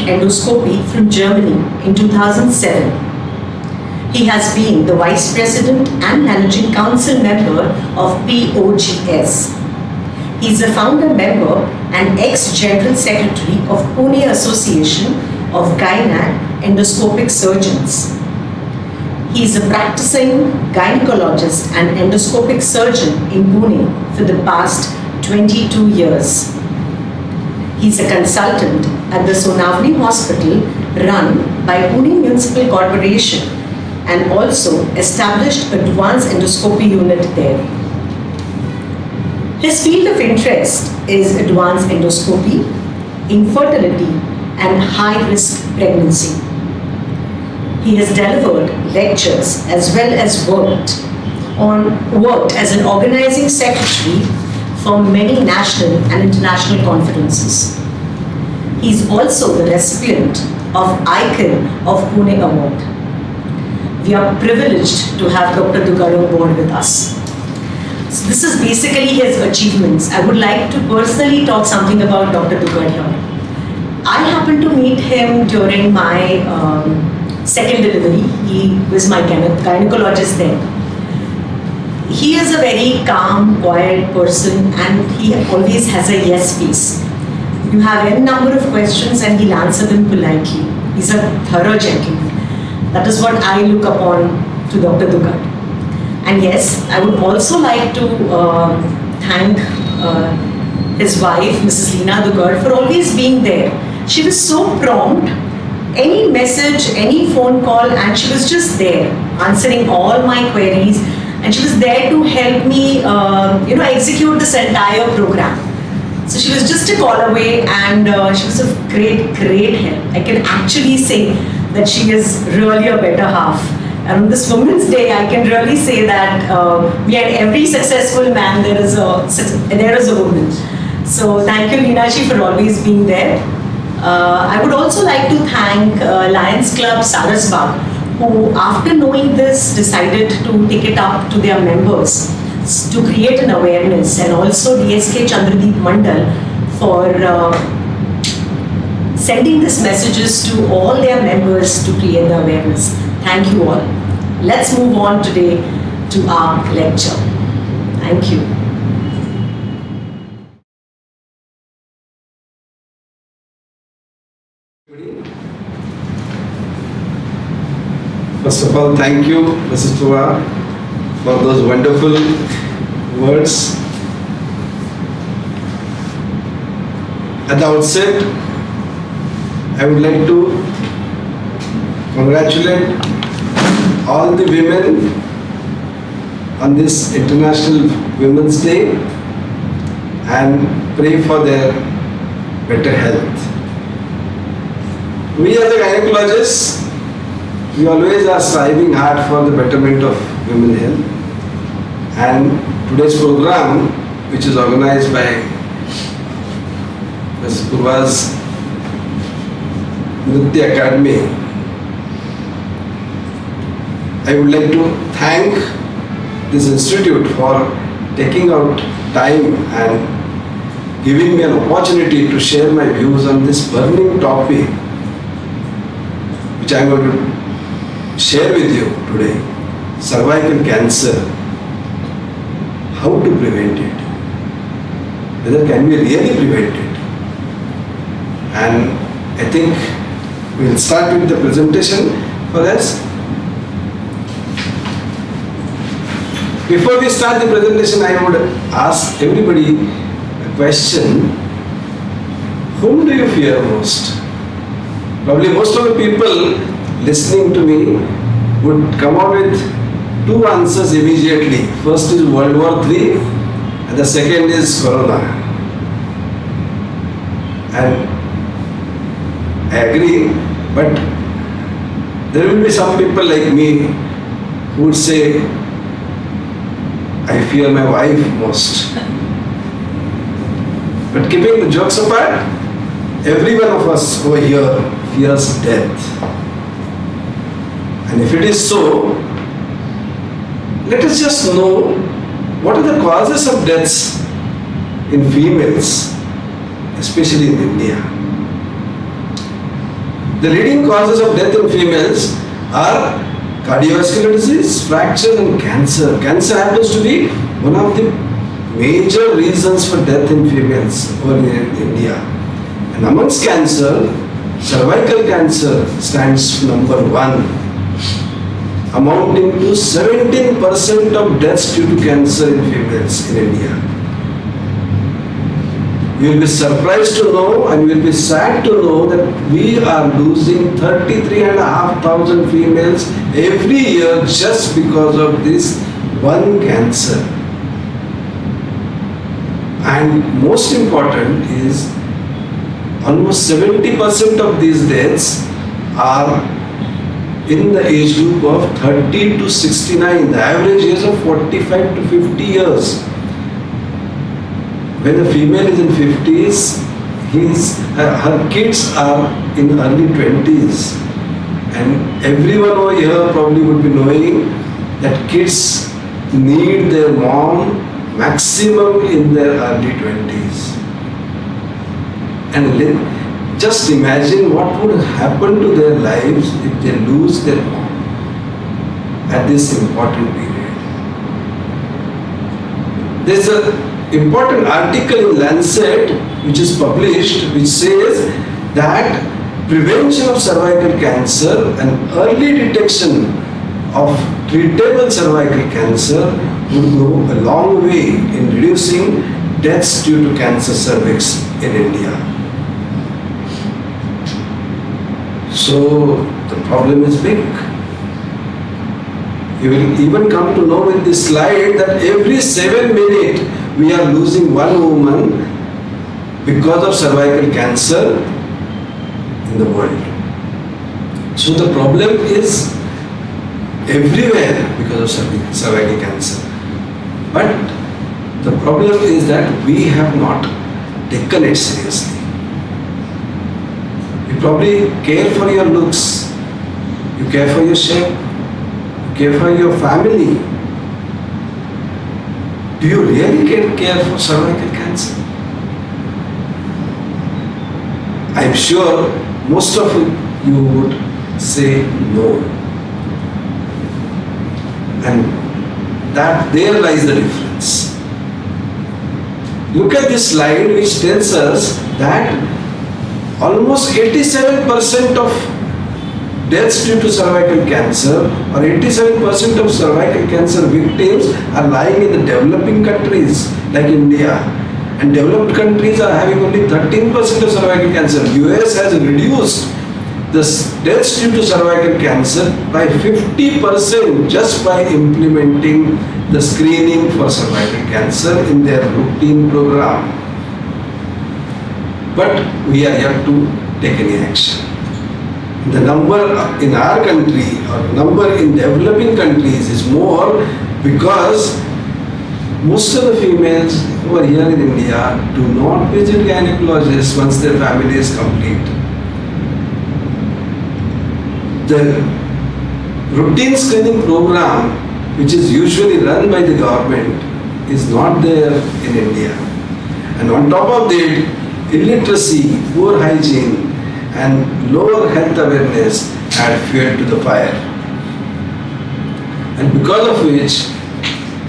endoscopy from Germany in 2007. He has been the Vice President and Managing Council member of POGS. He is a founder member and ex-General Secretary of Pune Association of Gynec Endoscopic Surgeons. He is a practicing gynecologist and endoscopic surgeon in Pune for the past 22 years. He is a consultant at the Sonavli Hospital run by Pune Municipal Corporation and also established advanced endoscopy unit there. His field of interest is advanced endoscopy, infertility, and high-risk pregnancy. He has delivered lectures as well as worked as an organizing secretary for many national and international conferences. He is also the recipient of Icon of Pune Award. We are privileged to have Dr. Dugad on board with us. So this is basically his achievements. I would like to personally talk something about Dr. Dugad here. I happened to meet him during my second delivery. He was my gynecologist then. He is a very calm, quiet person and he always has a yes face. You have n number of questions and he'll answer them politely. He's a thorough gentleman. That is what I look upon to Dr. Dugad. And yes, I would also like to thank his wife, Mrs. Leena Dugad, for always being there. She was so prompt. Any message, any phone call, and she was just there, answering all my queries. And she was there to help me, execute this entire program. So she was just a call away, and she was of great help. I can actually say that she is really a better half. And on this Women's Day, I can really say that behind every successful man, there is a woman. So thank you, Leenaji, for always being there. I would also like to thank Lions Club Sarasbag, who after knowing this decided to take it up to their members to create an awareness, and also DSK Chandradeep Mandal for sending these messages to all their members to create the awareness. Thank you all. Let's move on today to our lecture. Thank you. First of all, thank you, Mrs. Pua, for those wonderful words. At the outset, I would like to congratulate all the women on this International Women's Day and pray for their better health. We as a gynecologists, we always are striving hard for the betterment of women's health, and today's program, which is organized by Ms. Purva's Nritya Academy, I would like to thank this institute for taking out time and giving me an opportunity to share my views on this burning topic, which I am going to share with you today. Cervical cancer. How to prevent it? Whether can we really prevent it? And I think we will start with the presentation for us. Before we start the presentation, I would ask everybody a question. Whom do you fear most? Probably most of the people listening to me would come out with two answers immediately. First is World War III and the second is Corona. And I agree, but there will be some people like me who would say, I fear my wife most. But keeping the jokes apart, every one of us over here fears death. And if it is so, let us just know what are the causes of deaths in females, especially in India. The leading causes of death in females are cardiovascular disease, fracture and cancer. Cancer happens to be one of the major reasons for death in females over in India. And amongst cancer, cervical cancer stands number one, amounting to 17% of deaths due to cancer in females in India. You will be surprised to know and you will be sad to know that we are losing 33,500 females every year just because of this one cancer. And most important is almost 70% of these deaths are in the age group of 30 to 69, the average age of 45 to 50 years. When the female is in 50s, her kids are in early 20s. And everyone over here probably would be knowing that kids need their mom maximum in their early 20s. And just imagine what would happen to their lives if they lose their mom at this important period. There's an important article in Lancet which is published which says that prevention of cervical cancer and early detection of treatable cervical cancer would go a long way in reducing deaths due to cancer cervix in India. So the problem is big. You will even come to know with this slide that every 7 minutes we are losing one woman because of cervical cancer in the world. So the problem is everywhere because of cervical cancer. But the problem is that we have not taken it seriously. You probably care for your looks, you care for your shape, you care for your family. Do you really care for cervical cancer? I'm sure most of you would say no. And that there lies the difference. Look at this slide which tells us that almost 87% of deaths due to cervical cancer or 87% of cervical cancer victims are lying in the developing countries like India. And developed countries are having only 13% of cervical cancer. US has reduced the deaths due to cervical cancer by 50% just by implementing the screening for cervical cancer in their routine program. But we are yet to take any action. The number in our country or number in developing countries is more because most of the females who are here in India do not visit gynecologists once their family is complete. The routine screening program, which is usually run by the government, is not there in India. And on top of that, illiteracy, poor hygiene, and lower health awareness add fuel to the fire. And because of which,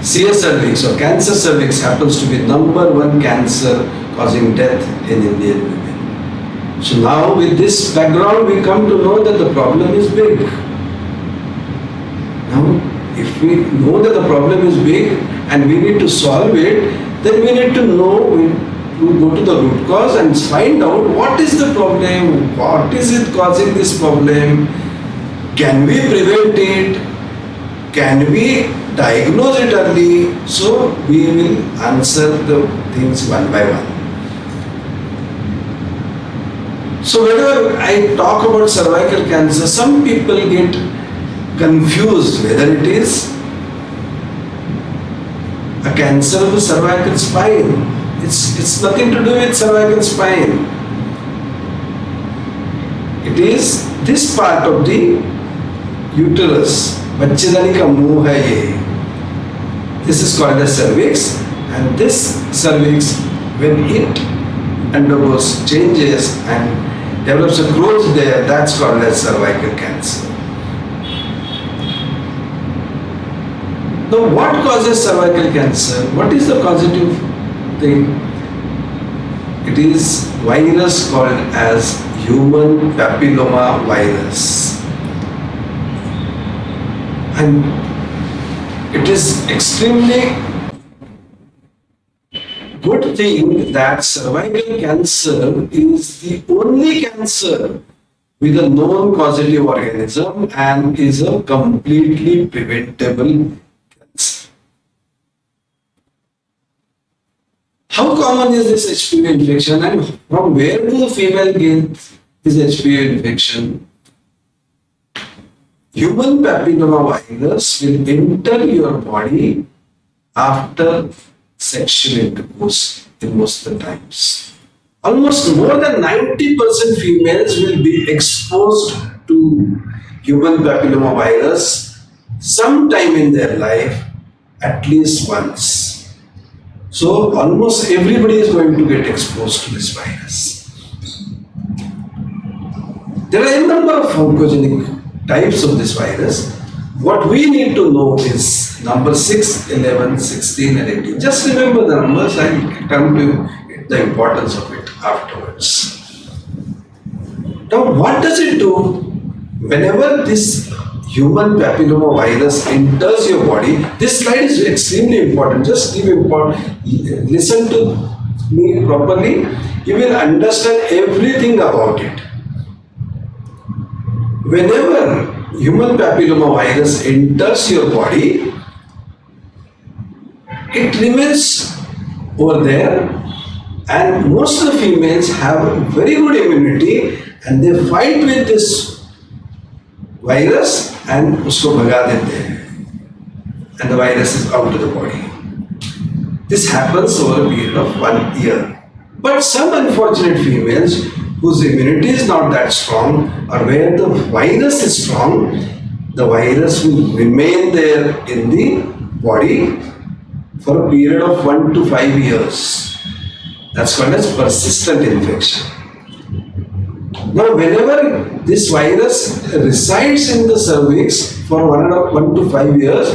CS cervix or cancer cervix happens to be number one cancer causing death in Indian women. So now with this background we come to know that the problem is big. Now if we know that the problem is big and we need to solve it, then we need to know, to go to the root cause and find out what is the problem, what is it causing this problem, can we prevent it, can we diagnose it early, so we will answer the things one by one. So whenever I talk about cervical cancer, some people get confused whether it is a cancer of the cervical spine. It's nothing to do with cervical spine. It is this part of the uterus. बच्चेदानी का मुंह है ये. This is called as cervix, and this cervix, when it undergoes changes and develops a growth there, that's called as cervical cancer. Now, what causes cervical cancer? What is the causative thing? It is virus called as human papilloma virus. And it is extremely good thing that cervical cancer is the only cancer with a known causative organism and is a completely preventable cancer. How common is this HPV infection and from where do the female get this HPV infection? Human papilloma virus will enter your body after sexual intercourse in most of the times. Almost more than 90% females will be exposed to human papilloma virus sometime in their life, at least once. So almost everybody is going to get exposed to this virus. There are a number of oncogenic types of this virus. What we need to know is number 6, 11, 16 and 18. Just remember the numbers, I will come to the importance of it afterwards. Now what does it do whenever this human papilloma virus enters your body? This slide is extremely important. Just listen to me properly. You will understand everything about it. Whenever human papilloma virus enters your body, it remains over there, and most of the females have very good immunity and they fight with this virus and usko bhaga dete hain, and the virus is out of the body. This happens over a period of 1 year. But some unfortunate females whose immunity is not that strong, or where the virus is strong, the virus will remain there in the body for a period of 1 to 5 years. That's called as persistent infection. Now, whenever this virus resides in the cervix for 1 to 5 years,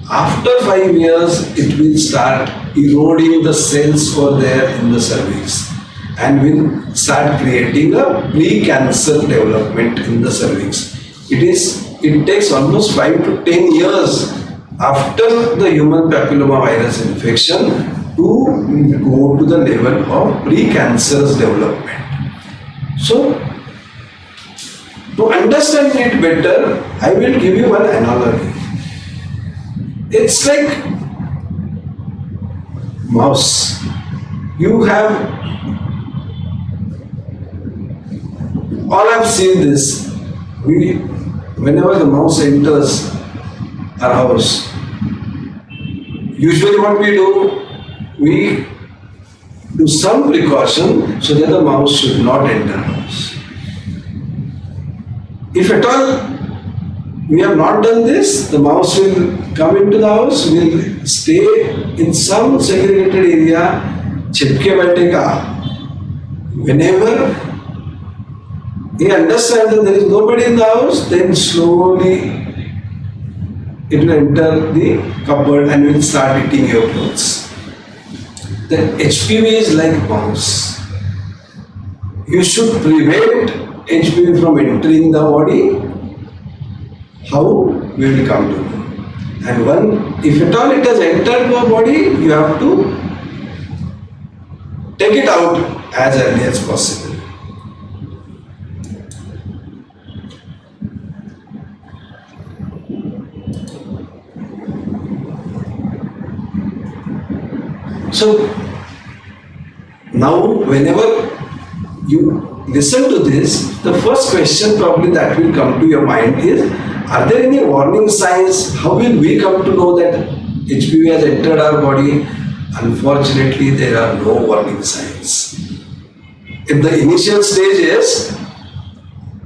after 5 years, it will start eroding the cells over there in the cervix and will start creating a pre-cancer development in the cervix. It takes almost 5 to 10 years after the human papilloma virus infection to go to the level of pre-cancerous development. So, to understand it better, I will give you one analogy. It's like mouse. You have all I've seen this. Whenever the mouse enters our house, usually what we do some precaution so that the mouse should not enter our house. If at all we have not done this, the mouse will come into the house, will stay in some segregated area, chipke baithega. Whenever he understands that there is nobody in the house, then slowly it will enter the cupboard and will start eating your clothes. The HPV is like mouse. You should prevent HPV from entering the body. How? We will come to know. And if at all it has entered the body, you have to take it out as early as possible. So now whenever you listen to this, the first question probably that will come to your mind is, are there any warning signs? How will we come to know that HPV has entered our body? Unfortunately, there are no warning signs. In the initial stages,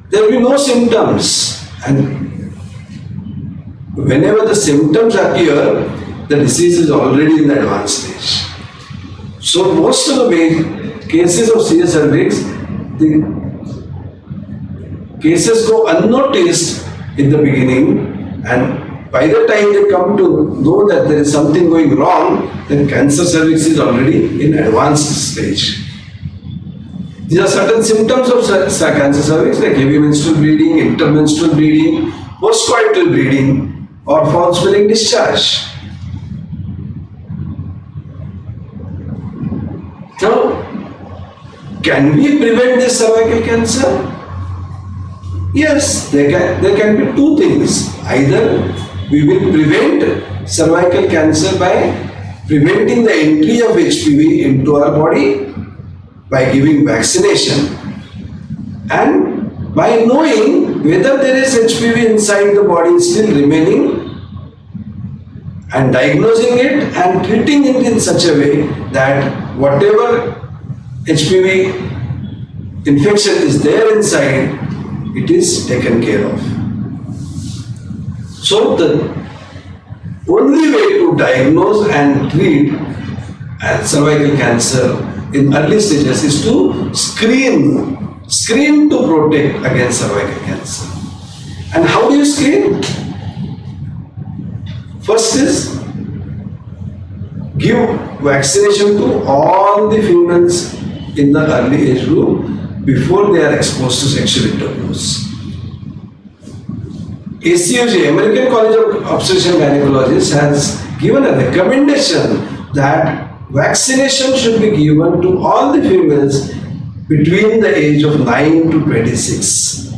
there will be no symptoms, and whenever the symptoms appear, the disease is already in the advanced stage. So most of the cases of CS cervix, the cases go unnoticed in the beginning, and by the time they come to know that there is something going wrong, then cancer cervix is already in advanced stage. These are certain symptoms of cancer cervix like heavy menstrual bleeding, intermenstrual bleeding, postcoital bleeding, or foul smelling discharge. Now, can we prevent this cervical cancer? Yes, there can be two things. Either we will prevent cervical cancer by preventing the entry of HPV into our body by giving vaccination, and by knowing whether there is HPV inside the body still remaining, and diagnosing it and treating it in such a way that whatever HPV infection is there inside, it is taken care of. So the only way to diagnose and treat cervical cancer in early stages is to screen to protect against cervical cancer. And how do you screen? First is give vaccination to all the females in the early age group before they are exposed to sexual intercourse. ACOG, American College of Obstetricians and Gynecologists, has given a recommendation that vaccination should be given to all the females between the age of 9 to 26.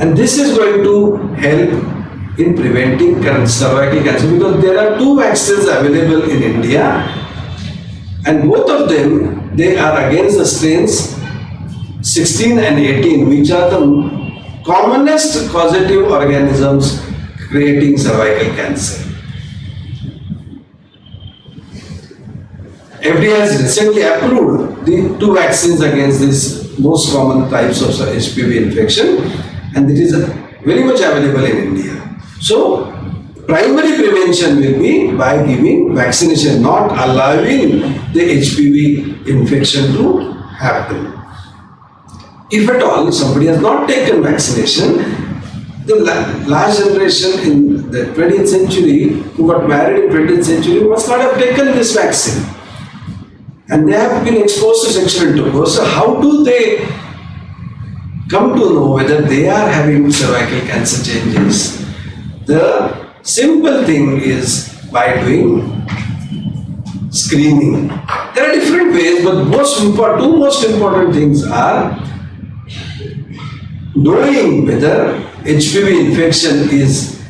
And this is going to help in preventing cervical cancer, because there are two vaccines available in India, and both of them, they are against the strains 16 and 18, which are the commonest causative organisms creating cervical cancer. FDA has recently approved the two vaccines against these most common types of HPV infection, and it is very much available in India. So, primary prevention will be by giving vaccination, not allowing the HPV infection to happen. If at all somebody has not taken vaccination, the last generation in the 20th century who got married in 20th century must not have taken this vaccine. And they have been exposed to sexual intercourse. So how do they come to know whether they are having cervical cancer changes? The simple thing is by doing screening. There are different ways, but two most important things are knowing whether HPV infection is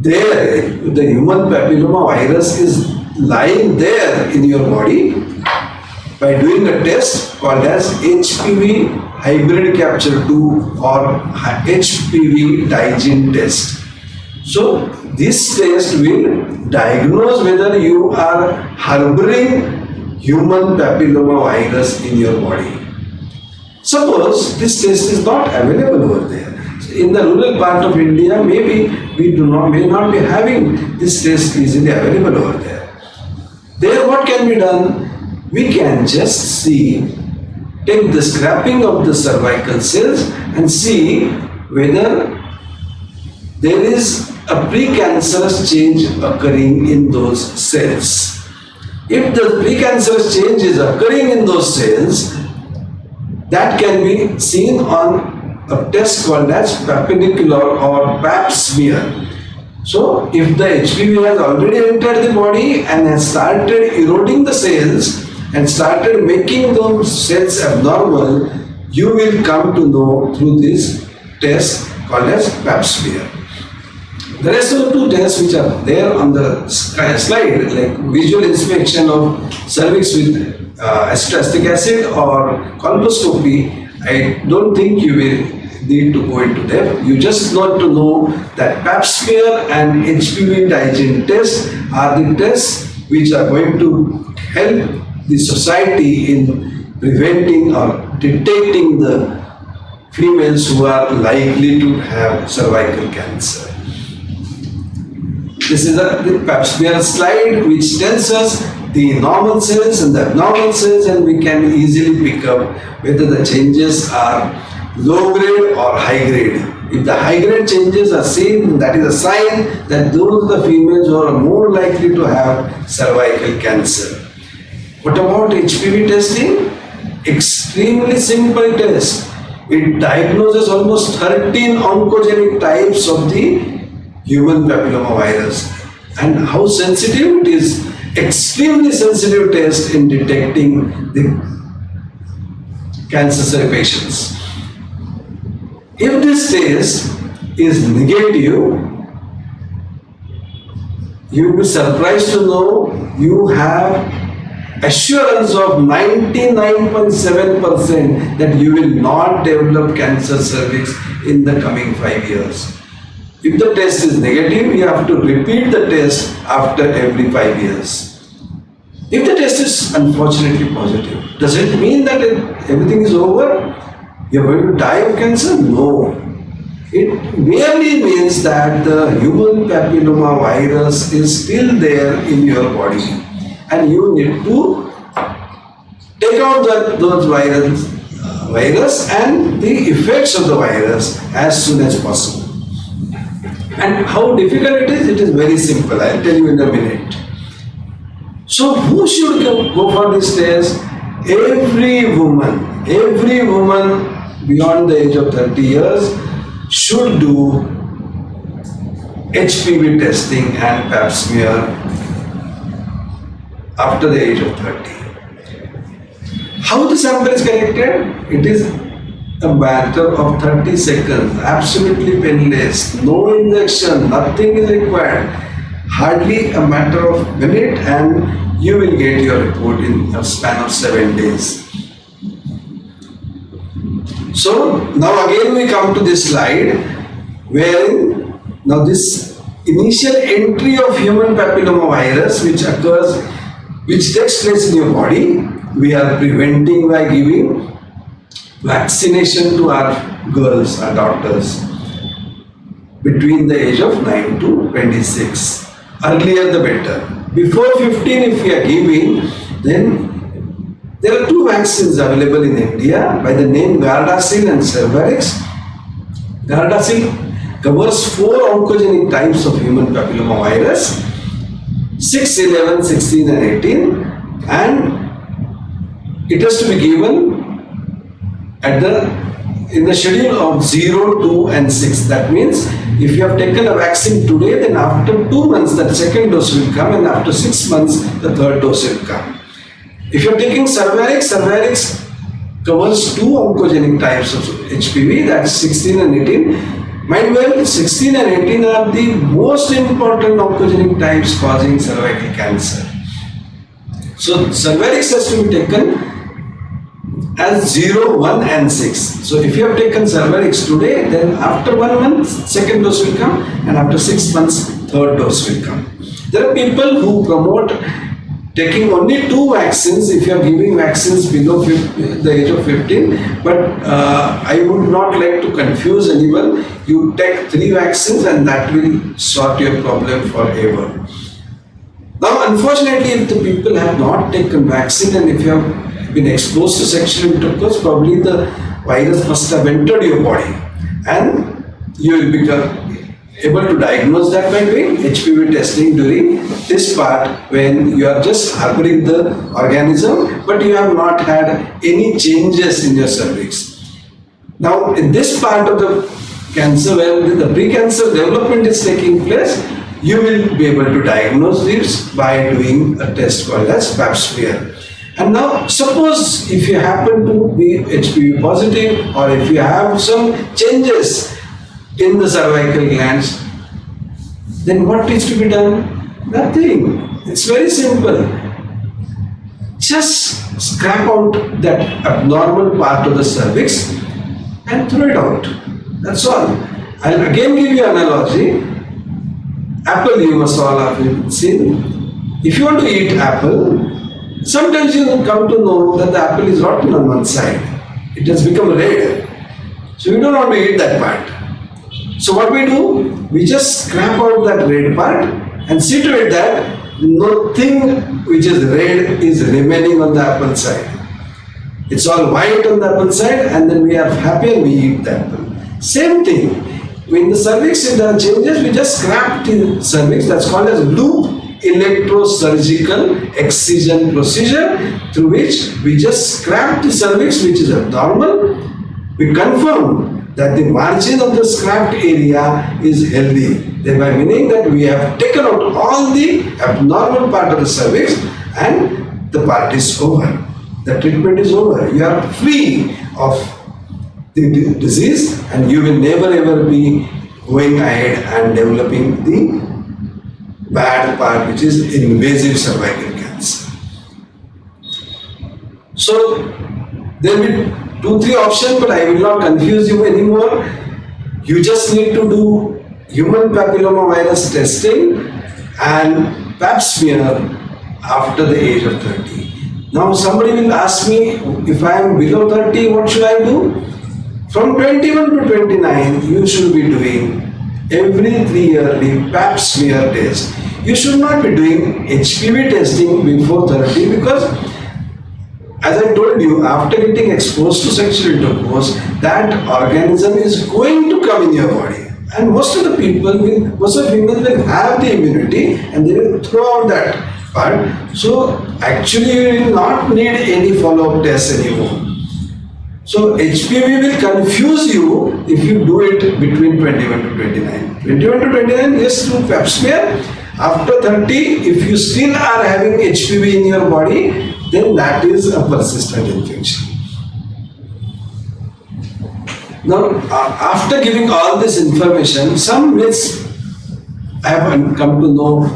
there, the human papilloma virus is lying there in your body, by doing a test called as HPV hybrid capture 2 or HPV Digin test. So this test will diagnose whether you are harboring human papilloma virus in your body. Suppose this test is not available over there. In the rural part of India, maybe we may not be having this test easily available over there. There what can be done? We can just take the scrapping of the cervical cells and see whether there is a precancerous change occurring in those cells. If the precancerous change is occurring in those cells, that can be seen on a test called as papillicular or pap smear. So, if the HPV has already entered the body and has started eroding the cells and started making those cells abnormal, you will come to know through this test called as pap smear. The rest of the two tests which are there on the slide, like visual inspection of cervix with acetic acid or colposcopy, I don't think you will need to go into depth. You just got to know that pap smear and HPV Digin test are the tests which are going to help the society in preventing or detecting the females who are likely to have cervical cancer. This is the pap smear slide which tells us the normal cells and the abnormal cells, and we can easily pick up whether the changes are low grade or high grade. If the high grade changes are seen, that is a sign that those are the females who are more likely to have cervical cancer. What about HPV testing? Extremely simple test. It diagnoses almost 13 oncogenic types of the human papillomavirus. And how sensitive it is? Extremely sensitive test in detecting the cancer cell patients. If this test is negative, you will be surprised to know you have assurance of 99.7% that you will not develop cancer cervix in the coming 5 years. If the test is negative, you have to repeat the test after every 5 years. If the test is unfortunately positive, does it mean that everything is over? You are going to die of cancer? No. It merely means that the human papilloma virus is still there in your body and you need to take out those virus and the effects of the virus as soon as possible. And how difficult it is? It is very simple. I'll tell you in a minute. So who should go for this test? Every woman beyond the age of 30 years should do HPV testing and pap smear after the age of 30. How the sample is collected? It is a matter of 30 seconds, absolutely painless, no injection, nothing is required, hardly a matter of minute, and you will get your report in a span of 7 days. So now again we come to this slide where now this initial entry of human papilloma virus which takes place in your body, we are preventing by giving vaccination to our girls, our daughters between the age of 9 to 26. Earlier the better. Before 15 if we are giving, then there are 2 vaccines available in India by the name Gardasil and CERVIX. Gardasil covers 4 oncogenic types of human papilloma virus, 6, 11, 16 and 18, and it has to be given in the schedule of 0, 2 and 6. That means if you have taken a vaccine today, then after 2 months that second dose will come, and after 6 months the third dose will come. If you are taking CERVIX covers 2 oncogenic types of HPV, that's 16 and 18. Mind well, 16 and 18 are the most important oncogenic types causing cervical cancer. So CERVIX has to be taken as 0, 1 and 6. So if you have taken CERVIX today, then after 1 month, second dose will come, and after 6 months, third dose will come. There are people who promote taking only 2 vaccines if you are giving vaccines below the age of 15, but I would not like to confuse anyone. You take 3 vaccines and that will sort your problem forever. Now unfortunately, if the people have not taken vaccine and if you have been exposed to sexual intercourse, probably the virus must have entered your body and you will become able to diagnose that by doing HPV testing during this part when you are just harboring the organism but you have not had any changes in your cervix. Now in this part of the cancer where the precancer development is taking place, you will be able to diagnose this by doing a test called as pap smear. And now suppose if you happen to be HPV positive or if you have some changes in the cervical glands, then what needs to be done? Nothing. It's very simple. Just scrap out that abnormal part of the cervix and throw it out. That's all. I'll again give you an analogy. Apple, you must all have seen. If you want to eat apple, sometimes you come to know that the apple is rotten on one side. It has become red. So you don't want to eat that part. So what we do? We just scrap out that red part and see to it that nothing which is red is remaining on the apple side. It's all white on the apple side, and then we are happy and we eat the apple. Same thing. In the cervix, if there are changes, we just scrap the cervix. That's called as loop electrosurgical excision procedure, through which we just scrap the cervix, which is abnormal. We confirm that the margin of the scrapped area is healthy, thereby meaning that we have taken out all the abnormal part of the cervix and the part is over. The treatment is over. You are free of the disease and you will never ever be going ahead and developing the bad part, which is invasive cervical cancer. So there will be 2-3 options, but I will not confuse you anymore. You just need to do human papillomavirus testing and pap smear after the age of 30. Now somebody will ask me, if I am below 30, what should I do? From 21 to 29, you should be doing every 3 yearly pap smear test. You should not be doing HPV testing before 30 because, as I told you, after getting exposed to sexual intercourse, that organism is going to come in your body. And most of the females will have the immunity and they will throw out that part. So actually you will not need any follow-up tests anymore. So HPV will confuse you if you do it between 21 to 29. 21 to 29, yes, do pap smear. After 30, if you still are having HPV in your body, then that is a persistent infection. Now, after giving all this information, some myths I have come to know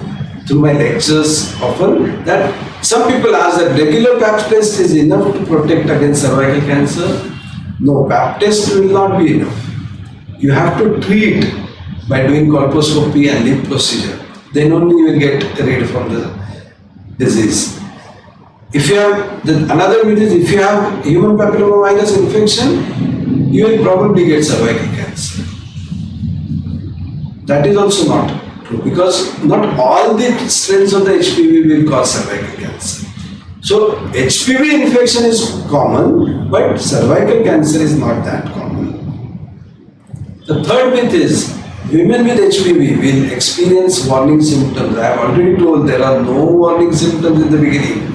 through my lectures often, that some people ask that regular pap test is enough to protect against cervical cancer. No, pap test will not be enough. You have to treat by doing colposcopy and lip procedure. Then only you will get rid from the disease. If you have, another myth is if you have human papillomavirus infection, you will probably get cervical cancer. That is also not true because not all the strains of the HPV will cause cervical cancer. So HPV infection is common, but cervical cancer is not that common. The third myth is women with HPV will experience warning symptoms. I have already told there are no warning symptoms in the beginning.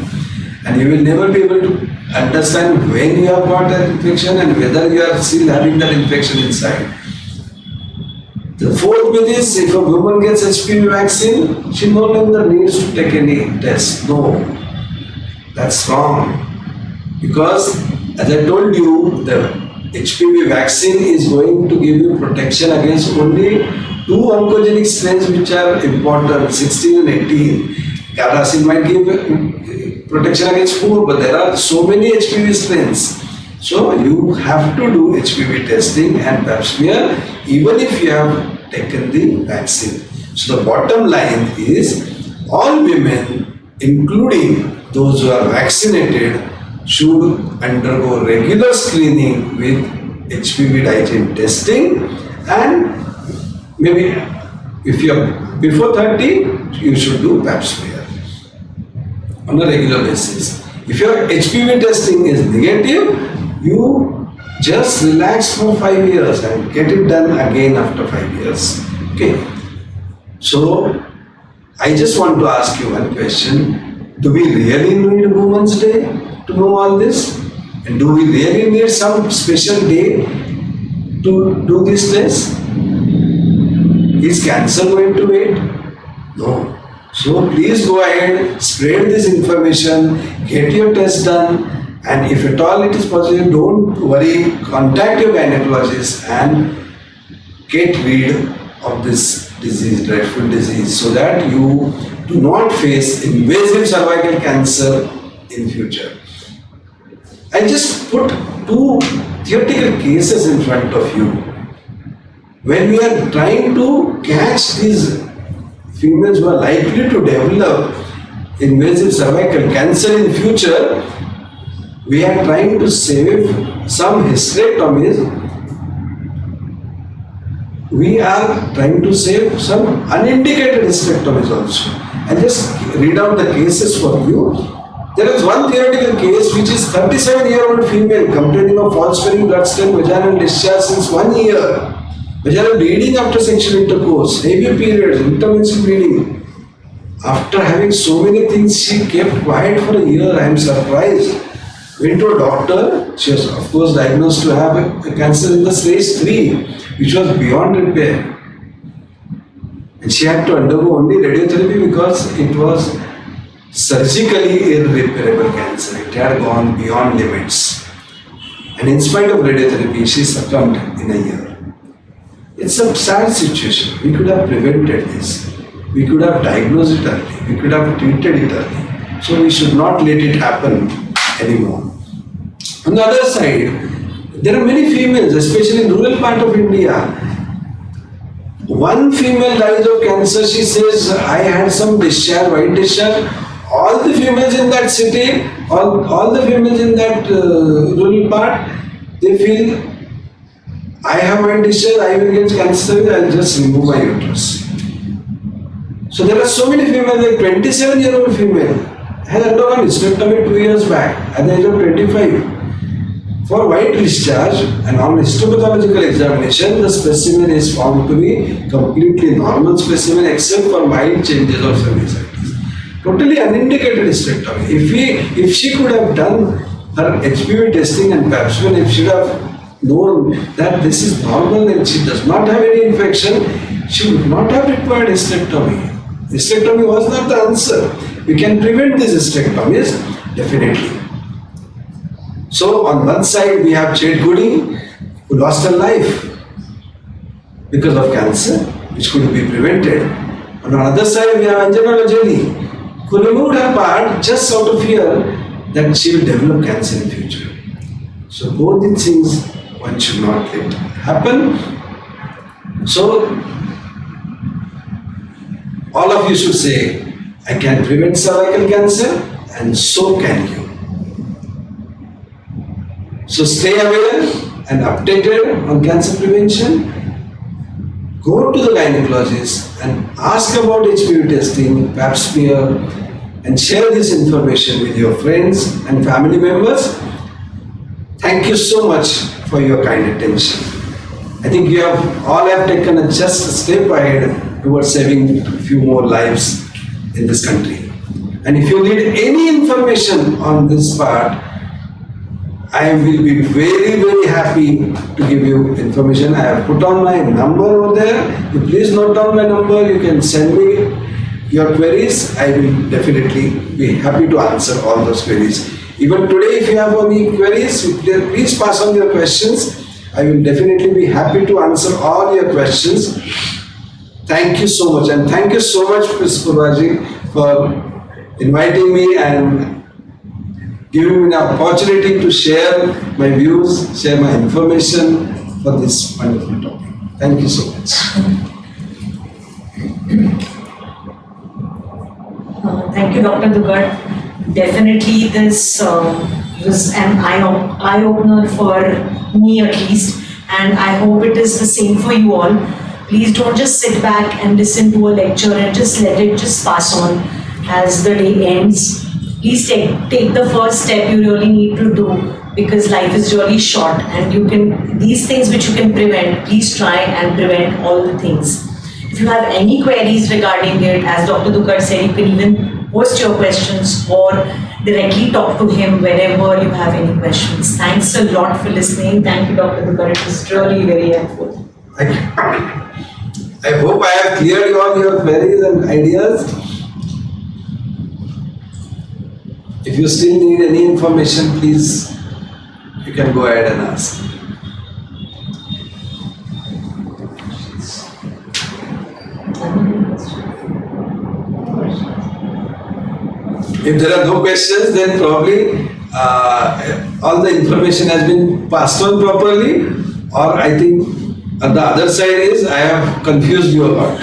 And you will never be able to understand when you have got that infection and whether you are still having that infection inside. The fourth myth is if a woman gets HPV vaccine, she no longer needs to take any test. No, that's wrong. Because as I told you, the HPV vaccine is going to give you protection against only 2 oncogenic strains which are important, 16 and 18. Gardasil might give protection against 4, but there are so many HPV strains. So you have to do HPV testing and pap smear even if you have taken the vaccine. So the bottom line is all women, including those who are vaccinated, should undergo regular screening with HPV diagnostic testing, and maybe if you are before 30, you should do pap smear on a regular basis. If your HPV testing is negative, you just relax for 5 years and get it done again after 5 years. Okay. So I just want to ask you one question. Do we really need Women's Day to know all this? And do we really need some special day to do this test? Is cancer going to wait? No. So please go ahead, spread this information, get your test done, and if at all it is positive, don't worry, contact your gynecologist and get rid of this disease, dreadful disease, so that you do not face invasive cervical cancer in future. I just put 2 theoretical cases in front of you. When we are trying to catch these females who are likely to develop invasive cervical cancer in future, we are trying to save some hysterectomies. We are trying to save some unindicated hysterectomies also. I'll just read out the cases for you. There is one theoretical case which is 37-year-old female complaining of false smelling, blood-stained vaginal discharge since 1 year. Vaginal bleeding after sexual intercourse, heavy periods, intermittent bleeding. After having so many things, she kept quiet for a year. I am surprised. Went to a doctor. She was, of course, diagnosed to have a cancer in the stage 3, which was beyond repair. And she had to undergo only radiotherapy because it was surgically irreparable cancer. It had gone beyond limits. And in spite of radiotherapy, she succumbed in a year. It's a sad situation. We could have prevented this. We could have diagnosed it early. We could have treated it early. So we should not let it happen anymore. On the other side, there are many females, especially in rural part of India. One female dies of cancer. She says, I had some discharge, white discharge. All the females in that city, all the females in that rural part, they feel, I have white discharge, I will get cancer, I'll just remove my uterus. So there are so many females, like 27-year-old female has undergone hysterectomy 2 years back at the age of 25. For white discharge and on histopathological examination, the specimen is found to be completely normal specimen except for mild changes of cervicitis. Totally unindicated hysterectomy. If she could have done her HPV testing and Pap smear, if she would have known that this is normal and she does not have any infection, she would not have required hysterectomy. Hysterectomy was not the answer. We can prevent these hysterectomies, definitely. So on one side we have Chet Goody, who lost her life because of cancer, which could be prevented. On the other side we have Anjana Jolie, who removed her part just out of fear that she will develop cancer in future. So both these things one should not let happen. So all of you should say, I can prevent cervical cancer, and so can you. So stay aware and updated on cancer prevention. Go to the gynecologist and ask about HPV testing, Pap smear, and share this information with your friends and family members. Thank you so much for your kind attention. I think you all have taken just a step ahead towards saving a few more lives in this country. And if you need any information on this part, I will be very, very happy to give you information. I have put on my number over there. You please note down my number. You can send me your queries. I will definitely be happy to answer all those queries. Even today, if you have any queries, please pass on your questions. I will definitely be happy to answer all your questions. Thank you so much, and thank you so much, Ms. Purvaji, for inviting me and giving me an opportunity to share my views, share my information for this wonderful topic. Thank you so much. Thank you, Dr. Dugad. Definitely this was an eye-opener for me at least, and I hope it is the same for you all. Please don't just sit back and listen to a lecture and just let it just pass on as the day ends. Please take the first step you really need to do, because life is really short and you can, these things which you can prevent, please try and prevent all the things. If you have any queries regarding it, as Dr. Dugad said, you can even post your questions or directly talk to him whenever you have any questions. Thanks a lot for listening. Thank you, Dr. Dugad. It was really very helpful. Thank you. I hope I have cleared all your queries and ideas. If you still need any information, please, you can go ahead and ask. If there are no questions, then probably all the information has been passed on properly, or I think the other side is I have confused you a lot.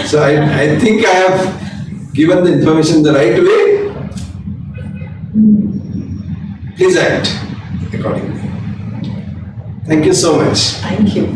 So I think I have given the information the right way. Please act accordingly. Thank you so much. Thank you.